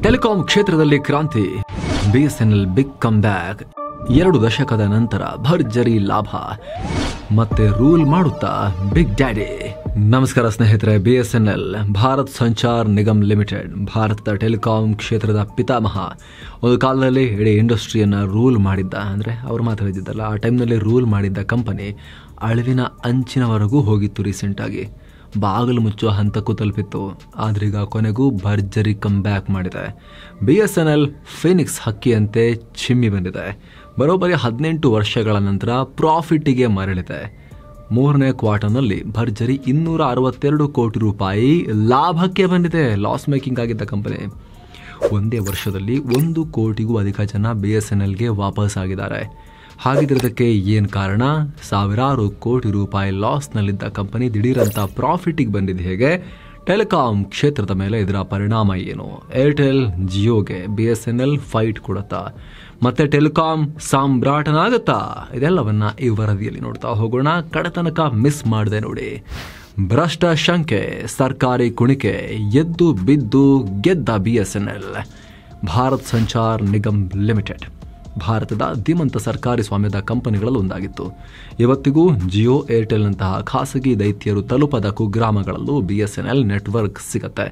Telecom ಕ್ಷೇತ್ರದಲ್ಲಿ ಕ್ರಾಂತಿ, BSNL big come back. 2 ದಶಕದ ನಂತರ ಭರ್ಜರಿ ಲಾಭ, ಮತ್ತೆ ರೂಲ್ ಮಾಡುತ್ತಾ ಬಿಗ್ ಡ್ಯಾಡಿ. ನಮಸ್ಕಾರ ಸ್ನೇಹಿತರೆ, ಬಿಎಸ್ಎನ್ಎಲ್ ಭಾರತ್ ಸಂಚಾರ್ ನಿಗಮ್ ಲಿಮಿಟೆಡ್ ಭಾರತದ ಟೆಲಿಕಾಂ ಕ್ಷೇತ್ರದ ಪಿತಾಮಹ. ಒಂದು ಕಾಲದಲ್ಲಿ ಇಡೀ ಇಂಡಸ್ಟ್ರಿಯನ್ನು ರೂಲ್ ಮಾಡಿದ್ದ, ಅಂದರೆ ಅವ್ರು ಮಾತಾಡಿದ್ದಲ್ಲ, ಆ ಟೈಮ್ನಲ್ಲಿ ರೂಲ್ ಮಾಡಿದ್ದ ಕಂಪನಿ ಅಳಿವಿನ ಅಂಚಿನವರೆಗೂ ಹೋಗಿತ್ತು. ರೀಸೆಂಟಾಗಿ ಬಾಗಿಲು ಮುಚ್ಚುವ ಹಂತಕ್ಕೂ ತಲುಪಿತ್ತು. ಆದ್ರೀಗ ಕೊನೆಗೂ ಭರ್ಜರಿ ಕಮ್ ಬ್ಯಾಕ್ ಮಾಡಿದೆ. ಬಿಎಸ್ಎನ್ಎಲ್ ಫೀನಿಕ್ಸ್ ಹಕ್ಕಿಯಂತೆ ಚಿಮ್ಮಿ ಬಂದಿದೆ. ಬರೋಬ್ಬರಿ 18 ವರ್ಷಗಳ ನಂತರ ಪ್ರಾಫಿಟ್ಟಿಗೆ ಮರಳಿದೆ. 3ನೇ ಕ್ವಾರ್ಟರ್ನಲ್ಲಿ ಭರ್ಜರಿ 262 ಕೋಟಿ ರೂಪಾಯಿ ಲಾಭಕ್ಕೆ ಬಂದಿದೆ. ಲಾಸ್ ಮೇಕಿಂಗ್ ಆಗಿದ್ದ ಕಂಪನಿ ಒಂದೇ ವರ್ಷದಲ್ಲಿ 1 ಕೋಟಿಗೂ ಅಧಿಕ ಜನ ಬಿಎಸ್ಎನ್ಎಲ್ಗೆ ವಾಪಸ್ ಆಗಿದ್ದಾರೆ. ಹಾಗಿದ್ದಕ್ಕೆ ಏನು ಕಾರಣ? ಸಾವಿರಾರು ಕೋಟಿ ರೂಪಾಯಿ ಲಾಸ್ನಲ್ಲಿದ್ದ ಕಂಪನಿ ದಿಢೀರಂತ ಪ್ರಾಫಿಟಿಗೆ ಬಂದಿದೆ ಹೇಗೆ? ಟೆಲಿಕಾಂ ಕ್ಷೇತ್ರದ ಮೇಲೆ ಇದರ ಪರಿಣಾಮ ಏನು? ಏರ್ಟೆಲ್ ಜಿಯೋಗೆ ಬಿಎಸ್ಎನ್ಎಲ್ ಫೈಟ್ ಕೊಡುತ್ತಾ? ಮತ್ತೆ ಟೆಲಿಕಾಂ ಸಾಮ್ರಾಟನಾಗುತ್ತಾ? ಇದೆಲ್ಲವನ್ನ ಈ ವರದಿಯಲ್ಲಿ ನೋಡ್ತಾ ಹೋಗೋಣ. ಕಡೆತನಕ ಮಿಸ್ ಮಾಡದೆ ನೋಡಿ. ಭ್ರಷ್ಟ ಶಂಕೆ, ಸರ್ಕಾರಿ ಕುಣಿಕೆ, ಎದ್ದು ಬಿದ್ದು ಗೆದ್ದ ಬಿಎಸ್ಎನ್ಎಲ್. ಭಾರತ್ ಸಂಚಾರ್ ನಿಗಮ್ ಲಿಮಿಟೆಡ್ ಭಾರತದ ಧೀಮಂತ ಸರ್ಕಾರಿ ಸ್ವಾಮ್ಯದ ಕಂಪನಿಗಳಲ್ಲಿ ಒಂದಾಗಿತ್ತು. ಇವತ್ತಿಗೂ ಜಿಯೋ, ಏರ್ಟೆಲ್ನಂತಹ ಖಾಸಗಿ ದೈತ್ಯರು ತಲುಪದ ಕುಗ್ರಾಮಗಳಲ್ಲೂ ಬಿಎಸ್ಎನ್ಎಲ್ ನೆಟ್ವರ್ಕ್ ಸಿಗುತ್ತೆ.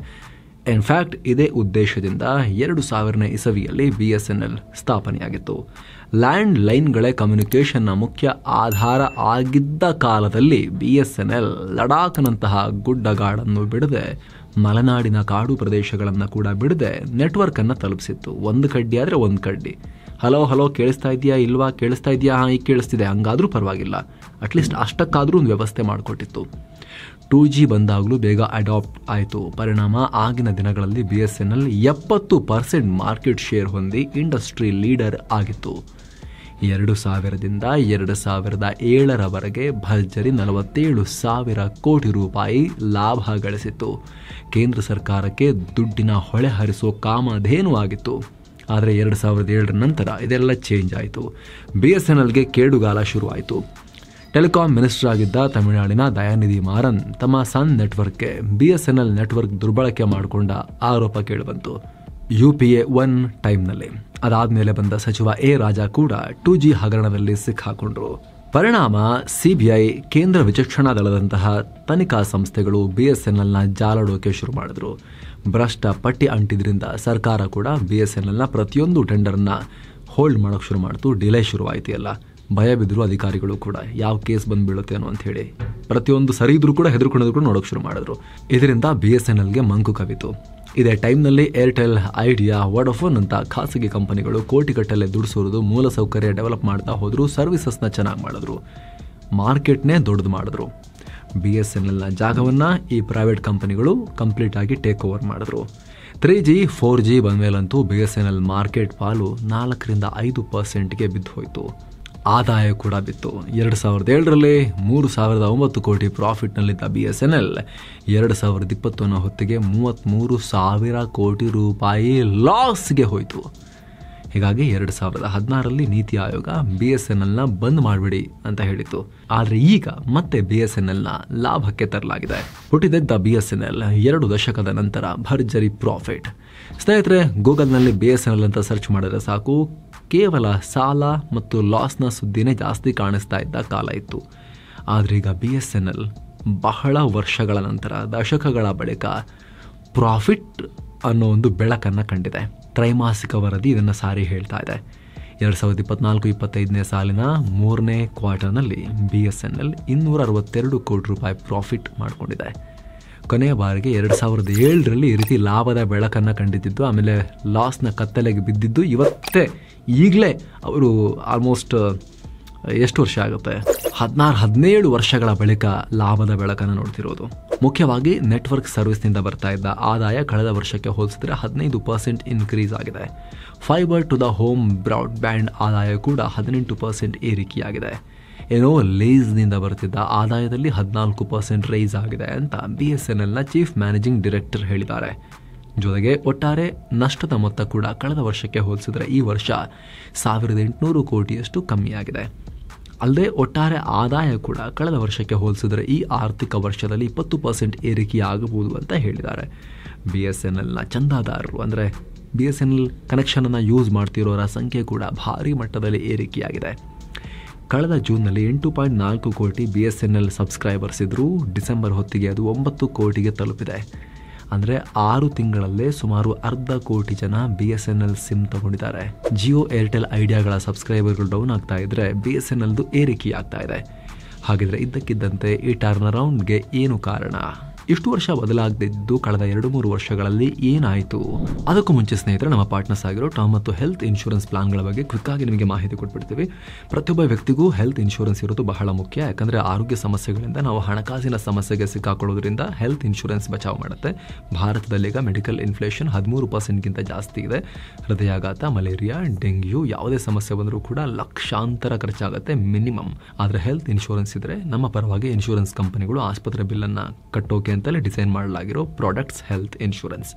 ಇನ್ಫ್ಯಾಕ್ಟ್ ಇದೇ ಉದ್ದೇಶದಿಂದ 2000ನೇ ಇಸವಿಯಲ್ಲಿ ಬಿಎಸ್ಎನ್ಎಲ್ ಸ್ಥಾಪನೆಯಾಗಿತ್ತು. ಲ್ಯಾಂಡ್ ಲೈನ್ಗಳೇ ಕಮ್ಯುನಿಕೇಷನ್ನ ಮುಖ್ಯ ಆಧಾರ ಆಗಿದ್ದ ಕಾಲದಲ್ಲಿ ಬಿಎಸ್ಎನ್ಎಲ್ ಲಡಾಖ್ನಂತಹ ಗುಡ್ಡಗಾಡನ್ನು ಬಿಡದೆ, ಮಲೆನಾಡಿನ ಕಾಡು ಪ್ರದೇಶಗಳನ್ನು ಕೂಡ ಬಿಡದೆ ನೆಟ್ವರ್ಕ್ ಅನ್ನು ತಲುಪಿಸಿತ್ತು. ಒಂದು ಕಡ್ಡಿ ಆದರೆ ಒಂದು ಕಡ್ಡಿ. ಹಲೋ ಕೇಳಿಸ್ತಾ ಇದೆಯಾ ಇಲ್ವಾ? ಕೇಳಿಸ್ತಾ ಇದೆಯಾ? ಈಗ ಕೇಳಿಸ್ತಿದೆ, ಹಂಗಾದ್ರೂ ಪರವಾಗಿಲ್ಲ, ಅಟ್ಲೀಸ್ಟ್ ಅಷ್ಟಕ್ಕಾದ್ರೂ ಒಂದು ವ್ಯವಸ್ಥೆ ಮಾಡಿಕೊಟ್ಟಿತ್ತು. 2G ಬಂದಾಗಲೂ ಬೇಗ ಅಡಾಪ್ಟ್ ಆಯಿತು. ಪರಿಣಾಮ ಆಗಿನ ದಿನಗಳಲ್ಲಿ ಬಿಎಸ್ಎನ್ಎಲ್ 70% ಮಾರ್ಕೆಟ್ ಶೇರ್ ಹೊಂದಿ ಇಂಡಸ್ಟ್ರಿ ಲೀಡರ್ ಆಗಿತ್ತು. 2000ದಿಂದ 2007ರವರೆಗೆ ಭರ್ಜರಿ 47,000 ಕೋಟಿ ರೂಪಾಯಿ ಲಾಭ ಗಳಿಸಿತ್ತು. ಕೇಂದ್ರ ಸರ್ಕಾರಕ್ಕೆ ದುಡ್ಡಿನ ಹೊಳೆ ಹರಿಸೋ ಕಾಮಧೇನು ಆಗಿತ್ತು. ಆದರೆ 2007ರ ನಂತರ ಇದೆಲ್ಲ ಚೇಂಜ್ ಆಯಿತು. ಬಿಎಸ್ಎನ್ಎಲ್ಗೆ ಕೇಡುಗಾಲ ಶುರುವಾಯಿತು. ಟೆಲಿಕಾಂ ಮಿನಿಸ್ಟರ್ ಆಗಿದ್ದ ತಮಿಳುನಾಡಿನ ದಯಾನಿಧಿ ಮಾರನ್ ತಮ್ಮ ಸನ್ ನೆಟ್ವರ್ಕ್ಗೆ ಬಿಎಸ್ಎನ್ಎಲ್ ನೆಟ್ವರ್ಕ್ ದುರ್ಬಳಕೆ ಮಾಡಿಕೊಂಡ ಆರೋಪ ಕೇಳಿಬಂತು. UPA 1 ಟೈಮ್ನಲ್ಲಿ. ಅದಾದ್ಮೇಲೆ ಬಂದ ಸಚಿವ ಎ ರಾಜಾ ಕೂಡ 2G ಹಗರಣದಲ್ಲಿ ಸಿಕ್ಕಾಕೊಂಡ್ರು. ಪರಿಣಾಮ ಸಿಬಿಐ, ಕೇಂದ್ರ ವಿಚಕ್ಷಣಾ ದಳದಂತಹ ತನಿಖಾ ಸಂಸ್ಥೆಗಳು ಬಿಎಸ್ಎನ್ಎಲ್ನ ಜಾಲಾಡೋಕೆ ಶುರು ಮಾಡಿದ್ರು. ಭ್ರಷ್ಟ ಪಟ್ಟಿ ಅಂಟಿದ್ರಿಂದ ಸರ್ಕಾರ ಕೂಡ ಬಿಎಸ್ಎನ್ಎಲ್ನ ಪ್ರತಿಯೊಂದು ಟೆಂಡರ್ನ ಹೋಲ್ಡ್ ಮಾಡೋಕೆ ಶುರು ಮಾಡ್ತು. ಡಿಲೇ ಶುರುವಾಯಿತು. ಎಲ್ಲ ಭಯ ಬಿದ್ದರು ಅಧಿಕಾರಿಗಳು ಕೂಡ, ಯಾವ ಕೇಸ್ ಬಂದ್ಬೀಳುತ್ತೇನೋ ಅಂತ ಹೇಳಿ. ಪ್ರತಿಯೊಂದು ಸರಿ ಇದ್ರೂ ಕೂಡ ಹೆದರ್ಕೊಂಡು ನೋಡೋಕೆ ಶುರು ಮಾಡಿದ್ರು. ಇದರಿಂದ ಬಿಎಸ್ಎನ್ಎಲ್ಗೆ ಮಂಕು ಕವಿತು. ಇದೇ ಟೈಮ್ನಲ್ಲಿ ಏರ್ಟೆಲ್, ಐಡಿಯಾ, ವೋಡಾಫೋನ್ ಅಂತ ಖಾಸಗಿ ಕಂಪನಿಗಳು ಕೋಟಿಗಟ್ಟಲೆ ದುಡ್ಡು ಸುರಿದು ಮೂಲಸೌಕರ್ಯ ಡೆವಲಪ್ ಮಾಡ್ತಾ ಹೋದ್ರು. ಸರ್ವಿಸಸ್ನ ಚೆನ್ನಾಗಿ ಮಾಡಿದ್ರು. ಮಾರ್ಕೆಟ್ನೇ ದೊಡ್ಡದು ಮಾಡಿದ್ರು. ಬಿಎಸ್ಎನ್ಎಲ್ನ ಜಾಗವನ್ನು ಈ ಪ್ರೈವೇಟ್ ಕಂಪನಿಗಳು ಕಂಪ್ಲೀಟ್ ಆಗಿ ಟೇಕ್ ಓವರ್ ಮಾಡಿದ್ರು. 3G 4G ಬಂದಮೇಲಂತೂ ಬಿಎಸ್ಎನ್ಎಲ್ ಮಾರ್ಕೆಟ್ ಪಾಲು 4ರಿಂದ 5%ಗೆ ಬಿದ್ದು ಹೋಯಿತು. ಆದಾಯ ಕೂಡ ಬಿತ್ತು. 2007ರಲ್ಲಿ 3,009 ಕೋಟಿ ಪ್ರಾಫಿಟ್ನಲ್ಲಿದ್ದ ಬಿಎಸ್ಎನ್ಎಲ್ 2020ನ ಹೊತ್ತಿಗೆ 33,000 ಕೋಟಿ ರೂಪಾಯಿ ಲಾಸ್ಗೆ ಹೋಯಿತು. ಹೀಗಾಗಿ 2016ರಲ್ಲಿ ನೀತಿ ಆಯೋಗ ಬಿಎಸ್ಎನ್ಎಲ್ನ ಬಂದ್ ಮಾಡಿಬಿಡಿ ಅಂತ ಹೇಳಿತ್ತು. ಆದರೆ ಈಗ ಮತ್ತೆ ಬಿಎಸ್ಎನ್ಎಲ್ನ ಲಾಭಕ್ಕೆ ತರಲಾಗಿದೆ. ಹುಟ್ಟಿದೆದ್ದ ಬಿಎಸ್ಎನ್ಎಲ್ 2 ದಶಕದ ನಂತರ ಭರ್ಜರಿ ಪ್ರಾಫಿಟ್. ಸ್ನೇಹಿತರೆ, ಗೂಗಲ್ನಲ್ಲಿ ಬಿಎಸ್ಎನ್ಎಲ್ ಅಂತ ಸರ್ಚ್ ಮಾಡಿದ್ರೆ ಸಾಕು, ಕೇವಲ ಸಾಲ ಮತ್ತು ಲಾಸ್ನ ಸುದ್ದಿನೇ ಜಾಸ್ತಿ ಕಾಣಿಸ್ತಾ ಇದ್ದ ಕಾಲ ಇತ್ತು. ಆದರೆ ಈಗ ಬಿಎಸ್ಎನ್ಎಲ್ ಬಹಳ ವರ್ಷಗಳ ನಂತರ, ದಶಕಗಳ ಬಳಿಕ ಪ್ರಾಫಿಟ್ ಅನ್ನೋ ಒಂದು ಬೆಳಕನ್ನು ಕಂಡಿದೆ. ತ್ರೈಮಾಸಿಕ ವರದಿ ಇದನ್ನು ಸಾರಿ ಹೇಳ್ತಾ ಇದೆ. 2024-25ನೇ ಸಾಲಿನ 3ನೇ ಕ್ವಾರ್ಟರ್ನಲ್ಲಿ ಬಿಎಸ್ಎನ್ಎಲ್ 262 ಕೋಟಿ ರೂಪಾಯಿ ಪ್ರಾಫಿಟ್ ಮಾಡಿಕೊಂಡಿದೆ. ಕೊನೆಯ ಬಾರಿಗೆ 2007ರಲ್ಲಿ ಈ ರೀತಿ ಲಾಭದ ಬೆಳಕನ್ನು ಕಂಡಿದ್ದು, ಆಮೇಲೆ ಲಾಸ್ನ ಕತ್ತಲೆಗೆ ಬಿದ್ದಿದ್ದು ಈಗಲೇ ಅವರು ಆಲ್ಮೋಸ್ಟ್ ಎಷ್ಟು ವರ್ಷ ಆಗುತ್ತೆ, 16-17 ವರ್ಷಗಳ ಬಳಿಕ ಲಾಭದ ಬೆಳಕನ್ನು ನೋಡ್ತಿರೋದು. ಮುಖ್ಯವಾಗಿ ನೆಟ್ವರ್ಕ್ ಸರ್ವಿಸ್ನಿಂದ ಬರ್ತಾ ಇದ್ದ ಆದಾಯ ಕಳೆದ ವರ್ಷಕ್ಕೆ ಹೋಲಿಸಿದ್ರೆ 15% ಇನ್ಕ್ರೀಸ್ ಆಗಿದೆ. Fibre to the home broadband ಆದಾಯ ಕೂಡ 18% ಏರಿಕೆಯಾಗಿದೆ. ಏನೋ ಲೀಸ್ನಿಂದ ಬರ್ತಿದ್ದ ಆದಾಯದಲ್ಲಿ 14% ರೈಸ್ ಆಗಿದೆ ಅಂತ ಬಿಎಸ್ಎನ್ಎಲ್ನ ಚೀಫ್ ಮ್ಯಾನೇಜಿಂಗ್ ಡೈರೆಕ್ಟರ್ ಹೇಳಿದ್ದಾರೆ. ಜೊತೆಗೆ ಒಟ್ಟಾರೆ ನಷ್ಟದ ಮೊತ್ತ ಕೂಡ ಕಳೆದ ವರ್ಷಕ್ಕೆ ಹೋಲಿಸಿದ್ರೆ ಈ ವರ್ಷ 1,800 ಕೋಟಿಯಷ್ಟು ಕಮ್ಮಿಯಾಗಿದೆ. ಅಲ್ಲದೆ ಒಟ್ಟಾರೆ ಆದಾಯ ಕೂಡ ಕಳೆದ ವರ್ಷಕ್ಕೆ ಹೋಲಿಸಿದರೆ ಈ ಆರ್ಥಿಕ ವರ್ಷದಲ್ಲಿ 20% ಏರಿಕೆಯಾಗಬಹುದು ಅಂತ ಹೇಳಿದ್ದಾರೆ. BSNLನ ಚಂದಾದಾರರು ಅಂದರೆ BSNL ಕನೆಕ್ಷನನ್ನು ಯೂಸ್ ಮಾಡ್ತಿರೋರ ಸಂಖ್ಯೆ ಕೂಡ ಭಾರಿ ಮಟ್ಟದಲ್ಲಿ ಏರಿಕೆಯಾಗಿದೆ. ಕಳೆದ ಜೂನ್ನಲ್ಲಿ 8.4 ಕೋಟಿ BSNL ಸಬ್ಸ್ಕ್ರೈಬರ್ಸ್ ಇದ್ದರೂ ಡಿಸೆಂಬರ್ ಹೊತ್ತಿಗೆ ಅದು 9 ಕೋಟಿಗೆ ತಲುಪಿದೆ. ಅಂದರೆ 6 ತಿಂಗಳಲ್ಲೇ ಸುಮಾರು ಅರ್ಧ ಕೋಟಿ ಜನ BSNL ಸಿಮ್ ತಗೊಂಡಿದ್ದಾರೆ. ಜಿಯೋ, ಏರ್ಟೆಲ್, ಐಡಿಯಾಗಳ ಸಬ್ಸ್ಕ್ರೈಬರ್ಗಳು ಡೌನ್ ಆಗ್ತಾ ಇದ್ರೆ BSNLದು ಏರಿಕೆಯಾಗ್ತಾ ಇದೆ. ಹಾಗಿದ್ರೆ ಇದ್ದಕ್ಕಿದ್ದಂತೆ ಈ ಟರ್ನ್ ಅರೌಂಡ್ಗೆ ಏನು ಕಾರಣ? ಇಷ್ಟು ವರ್ಷ ಬದಲಾಗದಿದ್ದು ಕಳೆದ 2-3 ವರ್ಷಗಳಲ್ಲಿ ಏನಾಯಿತು? ಅದಕ್ಕೂ ಮುಂಚೆ ಸ್ನೇಹಿತರೆ, ನಮ್ಮ ಪಾರ್ಟ್ನರ್ಸ್ ಆಗಿರೋ ಟರ್ಮ್ ಮತ್ತು ಹೆಲ್ತ್ ಇನ್ಶೂರೆನ್ಸ್ ಪ್ಲಾನ್ಗಳ ಬಗ್ಗೆ ಕ್ವಿಕ್ ಆಗಿ ನಿಮಗೆ ಮಾಹಿತಿ ಕೊಟ್ಬಿಡ್ತೀವಿ. ಪ್ರತಿಯೊಬ್ಬ ವ್ಯಕ್ತಿಗೂ ಹೆಲ್ತ್ ಇನ್ಶೂರೆನ್ಸ್ ಇರೋದು ಬಹಳ ಮುಖ್ಯ. ಯಾಕಂದರೆ ಆರೋಗ್ಯ ಸಮಸ್ಯೆಗಳಿಂದ ನಾವು ಹಣಕಾಸಿನ ಸಮಸ್ಯೆಗೆ ಸಿಕ್ಕಾಕೊಳ್ಳೋದ್ರಿಂದ ಹೆಲ್ತ್ ಇನ್ಶೂರೆನ್ಸ್ ಬಚಾವ್ ಮಾಡುತ್ತೆ. ಭಾರತದಲ್ಲಿ ಈಗ ಮೆಡಿಕಲ್ ಇನ್ಫ್ಲೇಷನ್ 13% ಜಾಸ್ತಿ ಇದೆ. ಹೃದಯಾಘಾತ, ಮಲೇರಿಯಾ, ಡೆಂಗ್ಯೂ ಯಾವುದೇ ಸಮಸ್ಯೆ ಬಂದರೂ ಕೂಡ ಲಕ್ಷಾಂತರ ಖರ್ಚಾಗುತ್ತೆ ಮಿನಿಮಮ್. ಆದರೆ ಹೆಲ್ತ್ ಇನ್ಶೂರೆನ್ಸ್ ಇದ್ರೆ ನಮ್ಮ ಪರವಾಗಿ ಇನ್ಶೂರೆನ್ಸ್ ಕಂಪನಿಗಳು ಆಸ್ಪತ್ರೆ ಬಿಲ್ಲನ್ನು ಕಟ್ಟೋಕೆ ಅಂತಲೇ ಡಿಸೈನ್ ಮಾಡಲಾಗಿರೋ ಪ್ರಾಡಕ್ಟ್ಸ್ ಹೆಲ್ತ್ ಇನ್ಶೂರೆನ್ಸ್.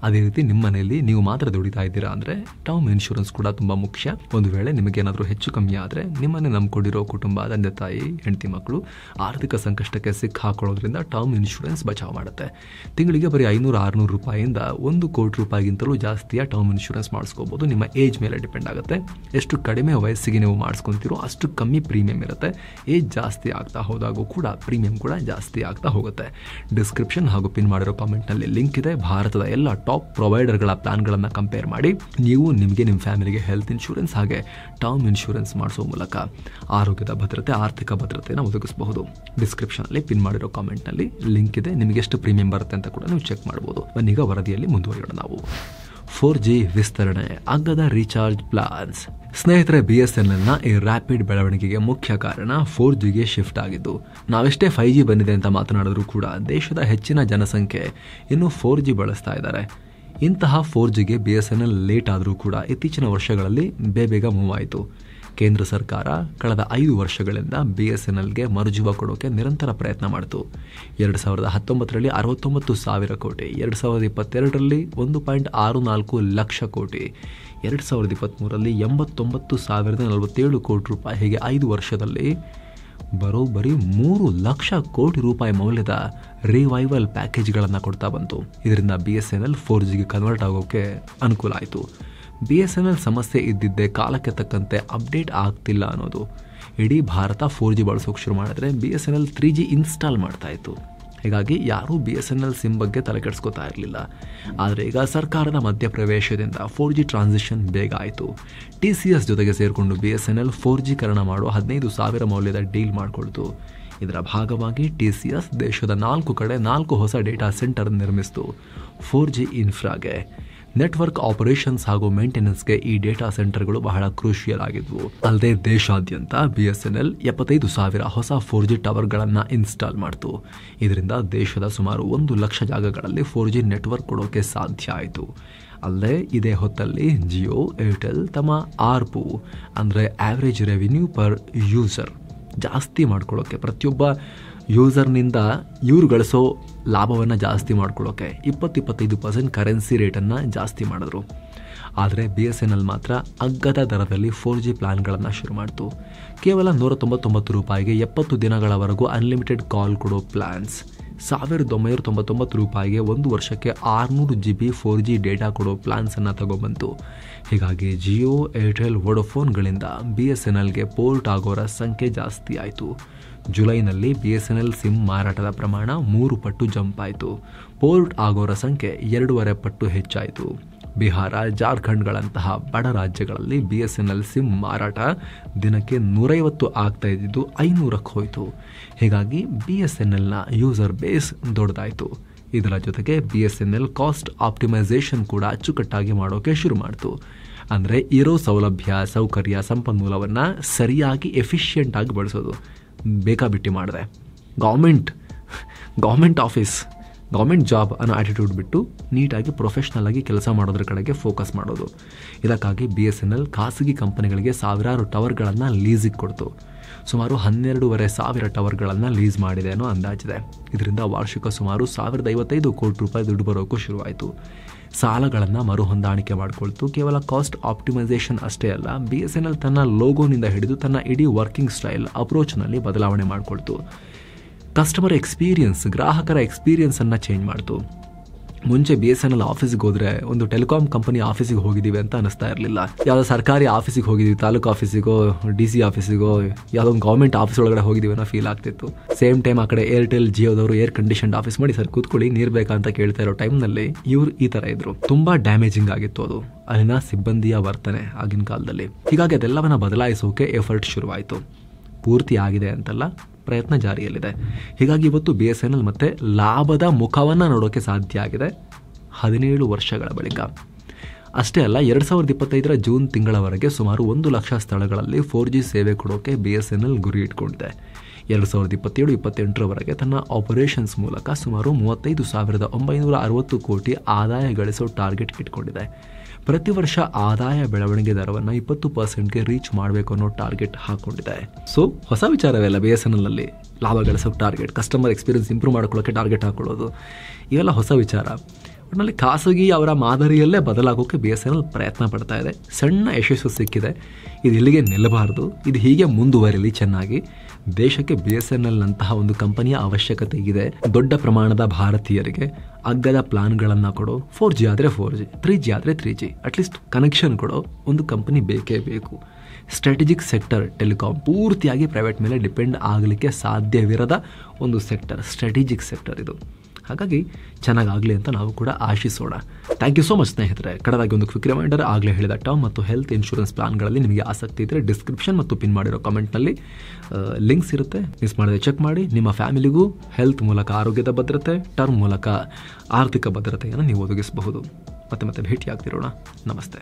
ಅದೇ ರೀತಿ ನಿಮ್ಮ ಮನೆಯಲ್ಲಿ ನೀವು ಮಾತ್ರ ದುಡಿತಾ ಇದ್ದೀರಾ ಅಂದರೆ ಟರ್ಮ್ ಇನ್ಶೂರೆನ್ಸ್ ಕೂಡ ತುಂಬ ಮುಖ್ಯ. ಒಂದು ವೇಳೆ ನಿಮಗೇನಾದರೂ ಹೆಚ್ಚು ಕಮ್ಮಿ ಆದರೆ ನಿಮ್ಮನ್ನೇ ನಂಬಿಕೊಂಡಿರೋ ಕುಟುಂಬ, ತಂದೆ ತಾಯಿ, ಹೆಂಡತಿ ಮಕ್ಕಳು ಆರ್ಥಿಕ ಸಂಕಷ್ಟಕ್ಕೆ ಸಿಕ್ಕಾಕೊಳ್ಳೋದ್ರಿಂದ ಟರ್ಮ್ ಇನ್ಶೂರೆನ್ಸ್ ಬಚಾವ್ ಮಾಡುತ್ತೆ. ತಿಂಗಳಿಗೆ ಬರೀ 500-600 ರೂಪಾಯಿಯಿಂದ 1 ಕೋಟಿ ರೂಪಾಯಿಗಿಂತಲೂ ಜಾಸ್ತಿಯ ಟರ್ಮ್ ಇನ್ಶೂರೆನ್ಸ್ ಮಾಡಿಸ್ಕೋಬಹುದು. ನಿಮ್ಮ ಏಜ್ ಮೇಲೆ ಡಿಪೆಂಡ್ ಆಗುತ್ತೆ. ಎಷ್ಟು ಕಡಿಮೆ ವಯಸ್ಸಿಗೆ ನೀವು ಮಾಡಿಸ್ಕೊಂತೀರೋ ಅಷ್ಟು ಕಮ್ಮಿ ಪ್ರೀಮಿಯಂ ಇರುತ್ತೆ. ಏಜ್ ಜಾಸ್ತಿ ಆಗ್ತಾ ಹೋದಾಗೂ ಕೂಡ ಪ್ರೀಮಿಯಂ ಕೂಡ ಜಾಸ್ತಿ ಆಗ್ತಾ ಹೋಗುತ್ತೆ. ಡಿಸ್ಕ್ರಿಪ್ಷನ್ ಹಾಗೂ ಪಿನ್ ಮಾಡಿರೋ ಕಾಮೆಂಟ್ನಲ್ಲಿ ಲಿಂಕ್ ಇದೆ. ಭಾರತದ ಎಲ್ಲ ಟಾಪ್ ಪ್ರೊವೈಡರ್ಗಳ ಪ್ಲಾನ್ಗಳನ್ನು ಕಂಪೇರ್ ಮಾಡಿ ನೀವು ನಿಮಗೆ, ನಿಮ್ಮ ಫ್ಯಾಮಿಲಿಗೆ ಹೆಲ್ತ್ ಇನ್ಶೂರೆನ್ಸ್ ಹಾಗೆ ಟರ್ಮ್ ಇನ್ಶೂರೆನ್ಸ್ ಮಾಡಿಸೋ ಮೂಲಕ ಆರೋಗ್ಯದ ಭದ್ರತೆ, ಆರ್ಥಿಕ ಭದ್ರತೆಯನ್ನು ಒದಗಿಸಬಹುದು. ಡಿಸ್ಕ್ರಿಪ್ಷನಲ್ಲಿ ಪಿನ್ ಮಾಡಿರೋ ಕಾಮೆಂಟ್ನಲ್ಲಿ ಲಿಂಕ್ ಇದೆ. ನಿಮಗೆ ಎಷ್ಟು ಪ್ರೀಮಿಯಂ ಬರುತ್ತೆ ಅಂತ ಕೂಡ ನೀವು ಚೆಕ್ ಮಾಡಬಹುದು. ಬನ್ನೀಗ ವರದಿಯಲ್ಲಿ ಮುಂದುವರಿಯೋಣ ನಾವು. 4G ವಿಸ್ತರಣೆ, ಅಗ್ಗದ ರೀಚಾರ್ಜ್ ಪ್ಲಾನ್ಸ್. ಸ್ನೇಹಿತರೆ, BSNLನ ಈ ರ್ಯಾಪಿಡ್ ಬೆಳವಣಿಗೆಗೆ ಮುಖ್ಯ ಕಾರಣ 4Gಗೆ ಶಿಫ್ಟ್ ಆಗಿದ್ದು. ನಾವೆಷ್ಟೇ 5G ಬಂದಿದೆ ಅಂತ ಮಾತನಾಡಿದ್ರೂ ಕೂಡ ದೇಶದ ಹೆಚ್ಚಿನ ಜನಸಂಖ್ಯೆ ಇನ್ನು 4G ಬಳಸ್ತಾ ಇದ್ದಾರೆ. ಇಂತಹ 4Gಗೆ BSNL ಲೇಟ್ ಆದರೂ ಕೂಡ ಇತ್ತೀಚಿನ ವರ್ಷಗಳಲ್ಲಿ ಬೇಗ ಮೂವ್ ಆಯಿತು. ಕೇಂದ್ರ ಸರ್ಕಾರ ಕಳೆದ 5 ವರ್ಷಗಳಿಂದ BSNLಗೆ ಮರುಜೀವ ಕೊಡೋಕೆ ನಿರಂತರ ಪ್ರಯತ್ನ ಮಾಡಿತು. 2019ರಲ್ಲಿ 69,000 ಕೋಟಿ, 2022ರಲ್ಲಿ 1.64 ಲಕ್ಷ ಕೋಟಿ, 2023ರಲ್ಲಿ 89,047 ಕೋಟಿ ರೂಪಾಯಿ, ಹೀಗೆ 5 ವರ್ಷದಲ್ಲಿ ಬರೋಬ್ಬರಿ 3 ಲಕ್ಷ ಕೋಟಿ ರೂಪಾಯಿ ಮೌಲ್ಯದ ರಿವೈವಲ್ ಪ್ಯಾಕೇಜ್ಗಳನ್ನು ಕೊಡ್ತಾ ಬಂತು. ಇದರಿಂದ BSNL 4Gಗೆ ಕನ್ವರ್ಟ್ ಆಗೋಕೆ ಅನುಕೂಲ ಆಯಿತು. BSNL ಸಮಸ್ಯೆ ಇದ್ದಿದ್ದೇ ಕಾಲಕ್ಕೆ ತಕ್ಕಂತೆ ಅಪ್ಡೇಟ್ ಆಗ್ತಿಲ್ಲ ಅನ್ನೋದು. ಇಡೀ ಭಾರತ 4G ಬಳಸೋಕೆ ಶುರು ಮಾಡಿದ್ರೆ BSNL 3G ಇನ್ಸ್ಟಾಲ್ ಮಾಡ್ತಾ ಇತ್ತು. ಹೀಗಾಗಿ ಯಾರೂ BSNL ಸಿಮ್ ಬಗ್ಗೆ ತಲೆ ಕೆಡಿಸ್ಕೋತಾ ಇರಲಿಲ್ಲ. ಆದರೆ ಈಗ ಸರ್ಕಾರದ ಮಧ್ಯಪ್ರವೇಶದಿಂದ 4G ಟ್ರಾನ್ಸಿಷನ್ ಬೇಗ ಆಯಿತು. TCS ಜೊತೆಗೆ ಸೇರಿಕೊಂಡು BSNL 4G ಕರಣ ಮಾಡೋ 15,000 ಮೌಲ್ಯದ ಡೀಲ್ ಮಾಡಿಕೊಳ್ತು. ಇದರ ಭಾಗವಾಗಿ TCS ದೇಶದ 4 ಕಡೆ 4 ಹೊಸ ಡೇಟಾ ಸೆಂಟರ್ ನಿರ್ಮಿಸಿತು. 4G ಇನ್ಫ್ರಾಗೆ, ನೆಟ್ವರ್ಕ್ ಆಪರೇಷನ್ಸ್ ಹಾಗೂ ಮೇಂಟೆನೆನ್ಸ್ಗೆ ಈ ಡೇಟಾ ಸೆಂಟರ್ಗಳು ಬಹಳ ಕ್ರೂಷಿಯಲ್ ಆಗಿದ್ವು. ಅಲ್ಲದೆ ದೇಶಾದ್ಯಂತ BSNL 75,000 ಹೊಸ 4G ಟವರ್ಗಳನ್ನು ಇನ್ಸ್ಟಾಲ್ ಮಾಡಿತು. ಇದರಿಂದ ದೇಶದ ಸುಮಾರು 1 ಲಕ್ಷ ಜಾಗಗಳಲ್ಲಿ 4G ನೆಟ್ವರ್ಕ್ ಕೊಡೋಕೆ ಸಾಧ್ಯ ಆಯಿತು. ಅಲ್ಲದೆ ಇದೇ ಹೊತ್ತಲ್ಲಿ ಜಿಯೋ, ಏರ್ಟೆಲ್ ತಮ್ಮ ARPU ಅಂದರೆ ಆವ್ರೇಜ್ ರೆವಿನ್ಯೂ ಪರ್ ಯೂಸರ್ ಜಾಸ್ತಿ ಮಾಡ್ಕೊಳ್ಳೋಕೆ, ಪ್ರತಿಯೊಬ್ಬ ಯೂಸರ್ನಿಂದ ಇವ್ರು ಗಳಿಸೋ ಲಾಭವನ್ನು ಜಾಸ್ತಿ ಮಾಡ್ಕೊಳ್ಳೋಕೆ 20-25% ಕರೆನ್ಸಿ ರೇಟನ್ನು ಜಾಸ್ತಿ ಮಾಡಿದ್ರು. ಆದರೆ BSNL ಮಾತ್ರ ಅಗ್ಗದ ದರದಲ್ಲಿ 4G ಪ್ಲಾನ್ಗಳನ್ನು ಶುರು ಮಾಡಿತು. ಕೇವಲ 199 ರೂಪಾಯಿಗೆ 70 ದಿನಗಳವರೆಗೂ ಅನ್ಲಿಮಿಟೆಡ್ ಕಾಲ್ ಕೊಡೋ ಪ್ಲಾನ್ಸ್, 1999 ರೂಪಾಯಿಗೆ 1 ವರ್ಷಕ್ಕೆ 600 GB 4G ಡೇಟಾ ಕೊಡೋ ಪ್ಲಾನ್ಸನ್ನು ತಗೊಬಂತು. ಹೀಗಾಗಿ ಜಿಯೋ, ಏರ್ಟೆಲ್, ವೋಡಫೋನ್ಗಳಿಂದ BSNLಗೆ ಪೋರ್ಟ್ ಆಗೋರ ಸಂಖ್ಯೆ ಜಾಸ್ತಿ ಆಯಿತು. ಜುಲೈನಲ್ಲಿ BSNL ಸಿಮ್ ಮಾರಾಟದ ಪ್ರಮಾಣ 3 ಪಟ್ಟು ಜಂಪ್ ಆಯಿತು. ಪೋರ್ಟ್ ಆಗೋರ ಸಂಖ್ಯೆ 2.5 ಪಟ್ಟು ಹೆಚ್ಚಾಯಿತು. ಬಿಹಾರ, ಜಾರ್ಖಂಡ್ಗಳಂತಹ ಬಡ ರಾಜ್ಯಗಳಲ್ಲಿ BSNL ಸಿಮ್ ಮಾರಾಟ ದಿನಕ್ಕೆ 150 ಆಗ್ತಾ ಇದ್ದಿದ್ದು 500ಕ್ಕೆ ಹೋಯಿತು. ಹೀಗಾಗಿ BSNLನ ಯೂಸರ್ ಬೇಸ್ ದೊಡ್ಡದಾಯಿತು. ಇದರ ಜೊತೆಗೆ BSNL ಕಾಸ್ಟ್ ಆಪ್ಟಿಮೈಸೇಷನ್ ಕೂಡ ಅಚ್ಚುಕಟ್ಟಾಗಿ ಮಾಡೋಕೆ ಶುರು ಮಾಡಿತು. ಅಂದರೆ ಇರೋ ಸೌಲಭ್ಯ, ಸೌಕರ್ಯ, ಸಂಪನ್ಮೂಲವನ್ನು ಸರಿಯಾಗಿ ಎಫಿಷಿಯೆಂಟ್ ಆಗಿ ಬಳಸೋದು. ಬೇಕಾಬಿಟ್ಟಿ ಮಾಡಿದೆ. ಗೌರ್ಮೆಂಟ್ ಆಫೀಸ್, ಗೌರ್ಮೆಂಟ್ ಜಾಬ್ ಅನ್ನೋ ಆಟಿಟ್ಯೂಡ್ ಬಿಟ್ಟು ನೀಟಾಗಿ ಪ್ರೊಫೆಷ್ನಲ್ ಆಗಿ ಕೆಲಸ ಮಾಡೋದ್ರ ಕಡೆಗೆ ಫೋಕಸ್ ಮಾಡೋದು. ಇದಕ್ಕಾಗಿ BSNL ಖಾಸಗಿ ಕಂಪನಿಗಳಿಗೆ ಸಾವಿರಾರು ಟವರ್ಗಳನ್ನು ಲೀಸಿಗೆ ಕೊಡ್ತು. ಸುಮಾರು 12,500 ಟವರ್ಗಳನ್ನು ಲೀಸ್ ಮಾಡಿದೆ ಅನ್ನೋ ಅಂದಾಜಿದೆ. ಇದರಿಂದ ವಾರ್ಷಿಕ ಸುಮಾರು 1,055 ಕೋಟಿ ರೂಪಾಯಿ ದುಡ್ಡು ಬರೋಕ್ಕೂ ಶುರುವಾಯಿತು. ಸಾಲಗಳನ್ನು ಮರು ಹೊಂದಾಣಿಕೆ ಮಾಡಿಕೊಳ್ತು. ಕೇವಲ ಕಾಸ್ಟ್ ಆಪ್ಟಿಮೈಸೇಷನ್ ಅಷ್ಟೇ ಅಲ್ಲ, BSNL ತನ್ನ ಲೋಗೋನಿಂದ ಹಿಡಿದು ತನ್ನ ಇಡೀ ವರ್ಕಿಂಗ್ ಸ್ಟೈಲ್, ಅಪ್ರೋಚ್ನಲ್ಲಿ ಬದಲಾವಣೆ ಮಾಡಿಕೊಳ್ತು. ಕಸ್ಟಮರ್ ಎಕ್ಸ್ಪೀರಿಯನ್ಸ್, ಗ್ರಾಹಕರ ಎಕ್ಸ್ಪೀರಿಯನ್ಸನ್ನು ಚೇಂಜ್ ಮಾಡ್ತು. ಮುಂಚೆ BSNL ಆಫೀಸಿಗೆ ಹೋದ್ರೆ ಒಂದು ಟೆಲಿಕಾಂ ಕಂಪನಿ ಆಫೀಸಿಗೆ ಹೋಗಿದ್ದೀವಿ ಅಂತ ಅನಿಸ್ತಾ ಇರಲಿಲ್ಲ. ಯಾವುದೋ ಸರ್ಕಾರಿ ಆಫೀಸಿಗೆ ಹೋಗಿದ್ದೀವಿ, ತಾಲೂಕು ಆಫೀಸಿಗೋ DC ಆಫೀಸಿಗೋ ಯಾವುದೋ ಒಂದು ಗೌರ್ಮೆಂಟ್ ಆಫೀಸ್ ಒಳಗಡೆ ಹೋಗಿದ್ದೀವಿ ಅನ್ನೋ ಫೀಲ್ ಆಗ್ತಿತ್ತು. ಸೇಮ್ ಟೈಮ್ ಆ ಕಡೆ ಏರ್ಟೆಲ್ ಜಿಯೋದವರು ಏರ್ ಕಂಡೀಷನ್ ಆಫೀಸ್ ಮಾಡಿ ಸರ್ ಕೂತ್ಕೊಳ್ಳಿ ನೀರು ಬೇಕಾ ಅಂತ ಕೇಳ್ತಾ ಇರೋ ಟೈಮ್ನಲ್ಲಿ ಇವ್ರು ಈ ಥರ ಇದ್ರು. ತುಂಬಾ ಡ್ಯಾಮೇಜಿಂಗ್ ಆಗಿತ್ತು ಅದು, ಅಲ್ಲಿನ ಸಿಬ್ಬಂದಿಯ ವರ್ತನೆ ಆಗಿನ ಕಾಲದಲ್ಲಿ. ಹೀಗಾಗಿ ಅದೆಲ್ಲವನ್ನ ಬದಲಾಯಿಸೋಕೆ ಎಫರ್ಟ್ ಶುರುವಾಯಿತು. ಪೂರ್ತಿ ಆಗಿದೆ ಅಂತಲ್ಲ, ಪ್ರಯತ್ನ ಜಾರಿಯಲ್ಲಿದೆ. ಹೀಗಾಗಿ ಇವತ್ತು BSNL ಮತ್ತೆ ಲಾಭದ ಮುಖವನ್ನು ನೋಡೋಕೆ ಸಾಧ್ಯ ಆಗಿದೆ 17 ವರ್ಷಗಳ ಬಳಿಕ. ಅಷ್ಟೇ ಅಲ್ಲ, 2025 ಜೂನ್ ತಿಂಗಳವರೆಗೆ ಸುಮಾರು 1 ಲಕ್ಷ ಸ್ಥಳಗಳಲ್ಲಿ 4G ಸೇವೆ ಕೊಡೋಕೆ BSNL ಗುರಿ ಇಟ್ಕೊಂಡಿದೆ. 2027-28 ತನ್ನ ಆಪರೇಷನ್ಸ್ ಮೂಲಕ ಸುಮಾರು 35,960 ಕೋಟಿ ಆದಾಯ ಗಳಿಸೋ ಟಾರ್ಗೆಟ್ ಇಟ್ಕೊಂಡಿದೆ. ಪ್ರತಿ ವರ್ಷ ಆದಾಯ ಬೆಳವಣಿಗೆ ದರವನ್ನು 20%ಗೆ ರೀಚ್ ಮಾಡಬೇಕು ಅನ್ನೋ ಟಾರ್ಗೆಟ್ ಹಾಕೊಂಡಿದೆ. ಸೊ ಹೊಸ ವಿಚಾರವೆಲ್ಲ BSNL ನಲ್ಲಿ ಲಾಭ ಗಳಿಸೋ ಟಾರ್ಗೆಟ್, ಕಸ್ಟಮರ್ ಎಕ್ಸ್ಪೀರಿಯನ್ಸ್ ಇಂಪ್ರೂವ್ ಮಾಡ್ಕೊಳ್ಳೋಕೆ ಟಾರ್ಗೆಟ್ ಹಾಕೊಳ್ಳೋದು, ಇವೆಲ್ಲ ಹೊಸ ವಿಚಾರ. ಒಟ್ಟಿನಲ್ಲಿ ಖಾಸಗಿ ಅವರ ಮಾದರಿಯಲ್ಲೇ ಬದಲಾಗೋಕೆ BSNL ಪ್ರಯತ್ನ ಪಡ್ತಾ ಇದೆ. ಸಣ್ಣ ಯಶಸ್ಸು ಸಿಕ್ಕಿದೆ. ಇದು ಇಲ್ಲಿಗೆ ನಿಲ್ಲಬಾರದು, ಇದು ಹೀಗೆ ಮುಂದುವರಿಲಿ ಚೆನ್ನಾಗಿ. ದೇಶಕ್ಕೆ BSNL ನಂತಹ ಒಂದು ಕಂಪನಿಯ ಅವಶ್ಯಕತೆ ಇದೆ. ದೊಡ್ಡ ಪ್ರಮಾಣದ ಭಾರತೀಯರಿಗೆ ಅಗ್ಗದ ಪ್ಲಾನ್ಗಳನ್ನು ಕೊಡೋ, 4G ಆದರೆ 4G, 3G ಆದರೆ 3G, ಅಟ್ಲೀಸ್ಟ್ ಕನೆಕ್ಷನ್ ಕೊಡೋ ಒಂದು ಕಂಪನಿ ಬೇಕೇ ಬೇಕು. ಸ್ಟ್ರಾಟಜಿಕ್ ಸೆಕ್ಟರ್ ಟೆಲಿಕಾಂ ಪೂರ್ತಿಯಾಗಿ ಪ್ರೈವೇಟ್ ಮೇಲೆ ಡಿಪೆಂಡ್ ಆಗಲಿಕ್ಕೆ ಸಾಧ್ಯವಿರದ ಒಂದು ಸೆಕ್ಟರ್, ಸ್ಟ್ರಾಟಜಿಕ್ ಸೆಕ್ಟರ್ ಇದು. ಹಾಗಾಗಿ ಚೆನ್ನಾಗಾಗಲಿ ಅಂತ ನಾವು ಕೂಡ ಆಶಿಸೋಣ. ಥ್ಯಾಂಕ್ ಯು ಸೋ ಮಚ್ ಸ್ನೇಹಿತರೆ. ಕಡೆದಾಗಿ ಒಂದು ಕ್ವಿಕ್ ರಿಮೈಂಡರ್, ಆಗಲೇ ಹೇಳಿದ ಟರ್ಮ್ ಮತ್ತು ಹೆಲ್ತ್ ಇನ್ಶೂರೆನ್ಸ್ ಪ್ಲಾನ್ಗಳಲ್ಲಿ ನಿಮಗೆ ಆಸಕ್ತಿ ಇದ್ದರೆ ಡಿಸ್ಕ್ರಿಪ್ಷನ್ ಮತ್ತು ಪಿನ್ ಮಾಡಿರೋ ಕಮೆಂಟ್ನಲ್ಲಿ ಲಿಂಕ್ಸ್ ಇರುತ್ತೆ, ಮಿಸ್ ಮಾಡದೆ ಚೆಕ್ ಮಾಡಿ. ನಿಮ್ಮ ಫ್ಯಾಮಿಲಿಗೂ ಹೆಲ್ತ್ ಮೂಲಕ ಆರೋಗ್ಯದ ಭದ್ರತೆ, ಟರ್ಮ್ ಮೂಲಕ ಆರ್ಥಿಕ ಭದ್ರತೆಯನ್ನು ನೀವು ಒದಗಿಸಬಹುದು. ಮತ್ತೆ ಭೇಟಿಯಾಗ್ತಿರೋಣ. ನಮಸ್ತೆ.